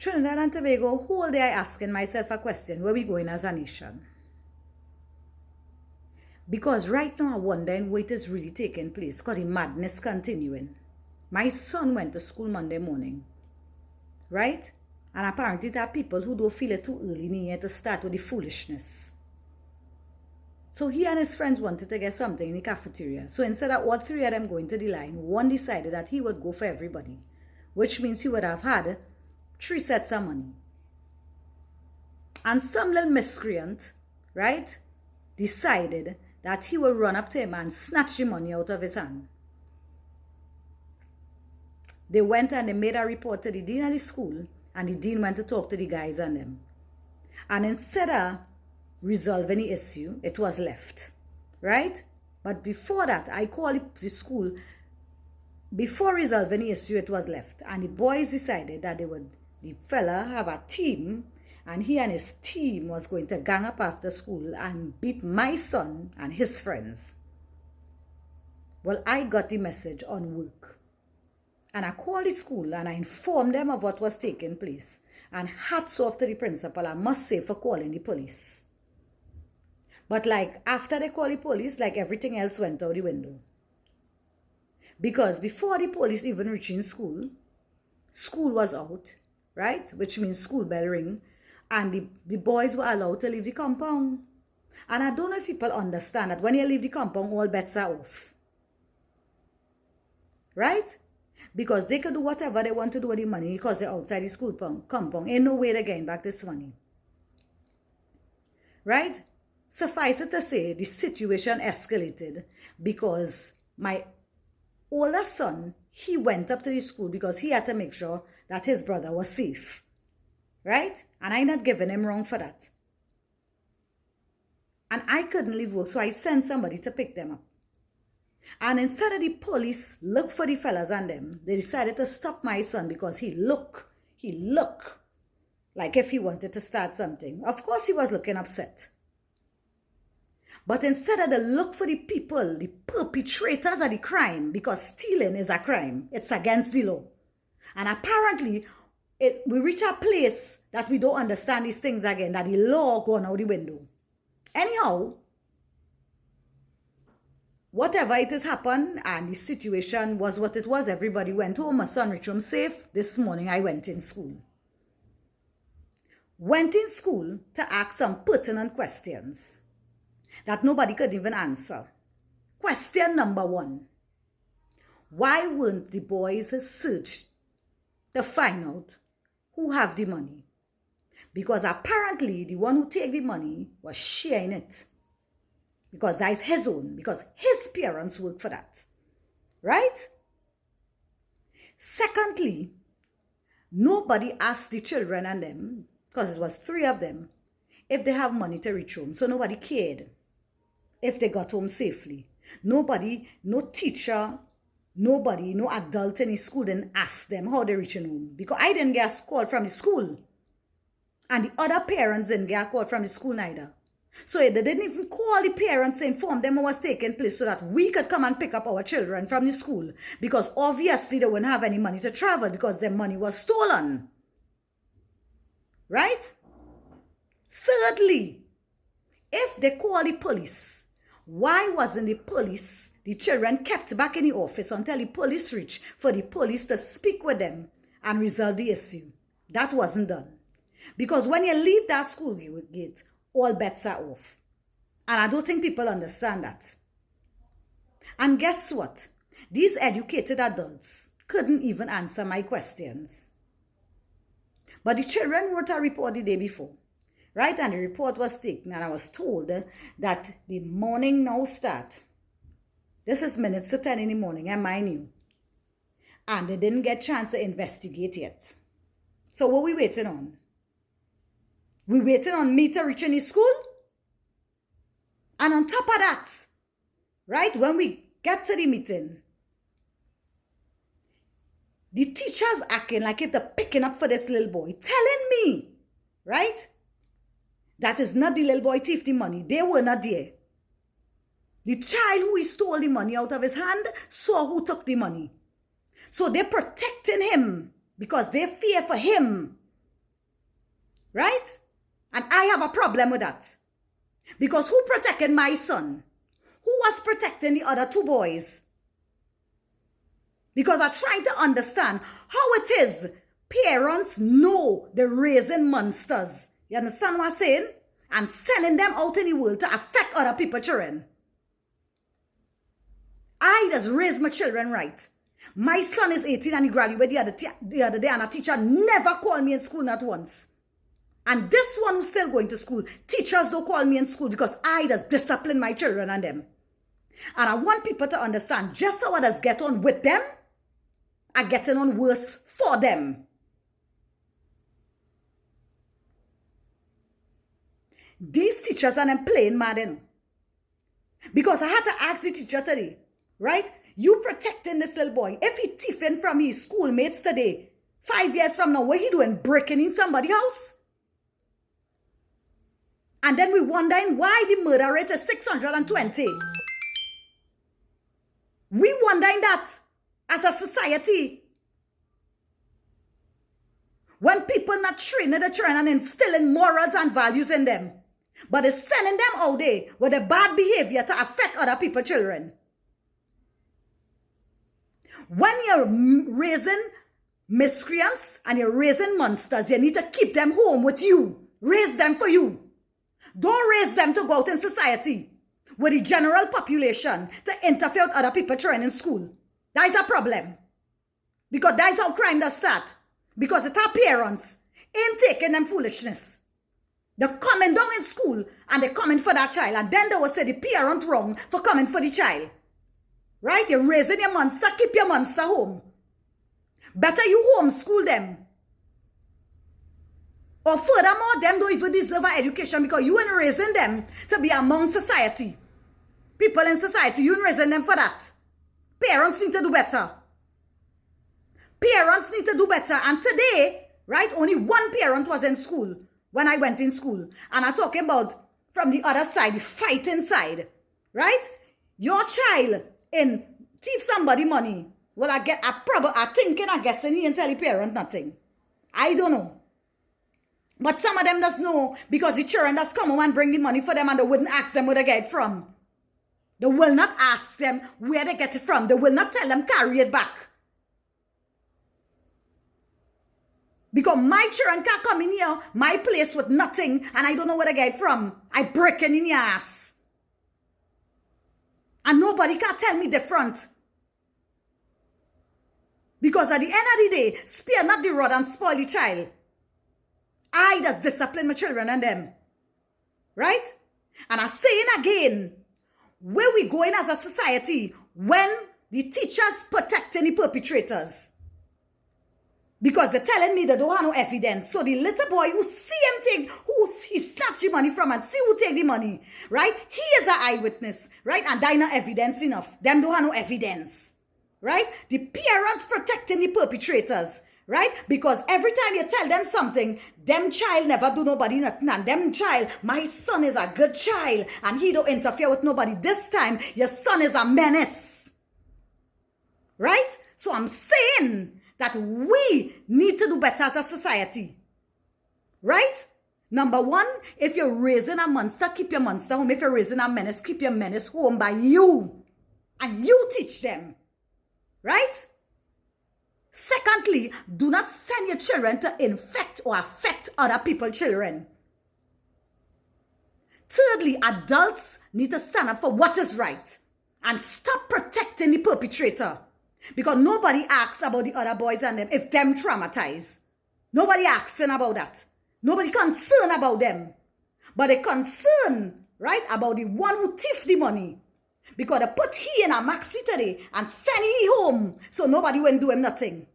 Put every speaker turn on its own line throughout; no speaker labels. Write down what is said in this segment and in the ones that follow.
Trinidad and Tobago, whole day I asking myself a question, where we going as a nation? Because right now I'm wondering what is really taking place, because the madness continuing. My son went to school Monday morning, right? And apparently there are people who don't feel it too early in the year to start with the foolishness. So he and his friends wanted to get something in the cafeteria. So instead of all three of them going to the line, one decided that he would go for everybody, which means he would have had 3 sets of money. And some little miscreant, right, decided that he would run up to him and snatch the money out of his hand. They went and they made a report to the dean of the school, and the dean went to talk to the guys and them. And instead of resolving the issue, it was left, right? But before that, I called the school. Before resolving the issue, it was left. And the boys decided that the fella have a team, and he and his team was going to gang up after school and beat my son and his friends. Well, I got the message on work. And I called the school and I informed them of what was taking place. And hats off to the principal, I must say, for calling the police. But like after they called the police, like everything else went out the window. Because before the police even reaching school, school was out, right? Which means school bell ring. And the boys were allowed to leave the compound. And I don't know if people understand that when you leave the compound, all bets are off. Right? Because they could do whatever they want to do with the money because they're outside the school compound. Ain't no way they're getting back this money. Right? Suffice it to say, the situation escalated because my older son, he went up to the school because he had to make sure that his brother was safe. Right? And I'm not giving him wrong for that. And I couldn't leave work, so I sent somebody to pick them up. And instead of the police look for the fellas and them, they decided to stop my son because he looked like if he wanted to start something. Of course he was looking upset. But instead of the look for the people, the perpetrators of the crime, because stealing is a crime, it's against the law. And apparently, we reach a place that we don't understand these things again, that the law gone out the window. Anyhow, whatever it has happened, and the situation was what it was, everybody went home, my son reached home safe. This morning I went in school. Went in school to ask some pertinent questions that nobody could even answer. Question number 1. Why weren't the boys searched to find out who have the money? Because apparently the one who take the money was sharing it. Because that is his own. Because his parents work for that. Right? Secondly, nobody asked the children and them, because it was 3 of them, if they have money to reach home. So nobody cared if they got home safely. Nobody, no teacher, nobody, no adult in the school didn't ask them how they reaching home. Because I didn't get a call from the school. And the other parents didn't get a call from the school neither. So they didn't even call the parents to inform them what was taking place so that we could come and pick up our children from the school. Because obviously they wouldn't have any money to travel because their money was stolen. Right? Thirdly, if they call the police, why wasn't the children kept back in the office until the police reached for the police to speak with them and resolve the issue? That wasn't done. Because when you leave that school gate, all bets are off. And I don't think people understand that. And guess what? These educated adults couldn't even answer my questions. But the children wrote a report the day before. Right? And the report was taken and I was told that the morning now start. This is minutes to 10 in the morning, and mind you. And they didn't get a chance to investigate yet. So what are we waiting on? We waiting on me to reach in the school? And on top of that, right, when we get to the meeting, the teachers acting like if they're picking up for this little boy, telling me, right, that is not the little boy thief the money. They were not there. The child who he stole the money out of his hand saw who took the money. So they're protecting him because they fear for him. Right? And I have a problem with that. Because who protected my son? Who was protecting the other two boys? Because I'm trying to understand how it is parents know they're raising monsters. You understand what I'm saying? And sending them out in the world to affect other people's children. I just raise my children right. My son is 18 and he graduated the other day, and a teacher never called me in school, not once. And this one who's still going to school, teachers don't call me in school because I just discipline my children and them. And I want people to understand just how I just get on with them, I getting on worse for them. These teachers are them playing mad, you know. Because I had to ask the teacher today, right? You protecting this little boy. If he thieving from his schoolmates today, 5 years from now, what he doing? Breaking in somebody's house? And then we wondering why the murder rate is 620. We wondering that as a society. When people not training the children and instilling morals and values in them, but it's sending them out there with a bad behavior to affect other people's children. When you're raising miscreants and you're raising monsters, you need to keep them home with you. Raise them for you. Don't raise them to go out in society with the general population to interfere with other people's children in school. That is a problem. Because that is how crime does start. Because it's our parents ain't taking them foolishness. They're coming down in school and they're coming for that child. And then they will say the parent wrong for coming for the child. Right? You're raising your monster, keep your monster home. Better you homeschool them. Or furthermore, them don't even deserve an education because you ain't raising them to be among society. People in society, you ain't raising them for that. Parents need to do better. Parents need to do better. And today, right, only one parent was in school when I went in school. And I'm talking about from the other side, the fighting side. Right? Your child in thief somebody money. Well, I guessing he ain't tell the parent nothing. I don't know. But some of them does know because the children does come home and bring the money for them and they wouldn't ask them where they get it from. They will not ask them where they get it from. They will not tell them carry it back. Because my children can't come in here, my place with nothing, and I don't know where they get it from. I break it in your ass. And nobody can tell me different. Because at the end of the day, spare not the rod and spoil the child. I just discipline my children and them. Right? And I'm saying again, where we going as a society when the teachers protecting the perpetrators? Because they're telling me they don't have no evidence. So the little boy who see him take, he snatched the money from and see who take the money, right? He is an eyewitness, right? And that no evidence enough. Them don't have no evidence, right? The parents protecting the perpetrators, right? Because every time you tell them something, them child never do nobody nothing. And them child, my son is a good child and he don't interfere with nobody. This time, your son is a menace, right? So I'm saying that we need to do better as a society. Right? Number one, if you're raising a monster, keep your monster home. If you're raising a menace, keep your menace home by you. And you teach them. Right? Secondly, do not send your children to infect or affect other people's children. Thirdly, adults need to stand up for what is right and stop protecting the perpetrator. Because nobody asks about the other boys and them if them traumatized. Nobody asking about that. Nobody concerned about them. But they concerned, right, about the one who thief the money. Because they put he in a maxi today and send he home so nobody won't do him nothing.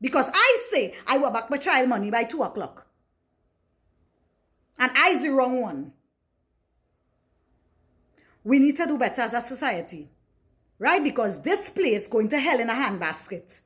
Because I say I will back my child money by 2 o'clock. And I's the wrong one. We need to do better as a society. Right? Because this place going to hell in a handbasket.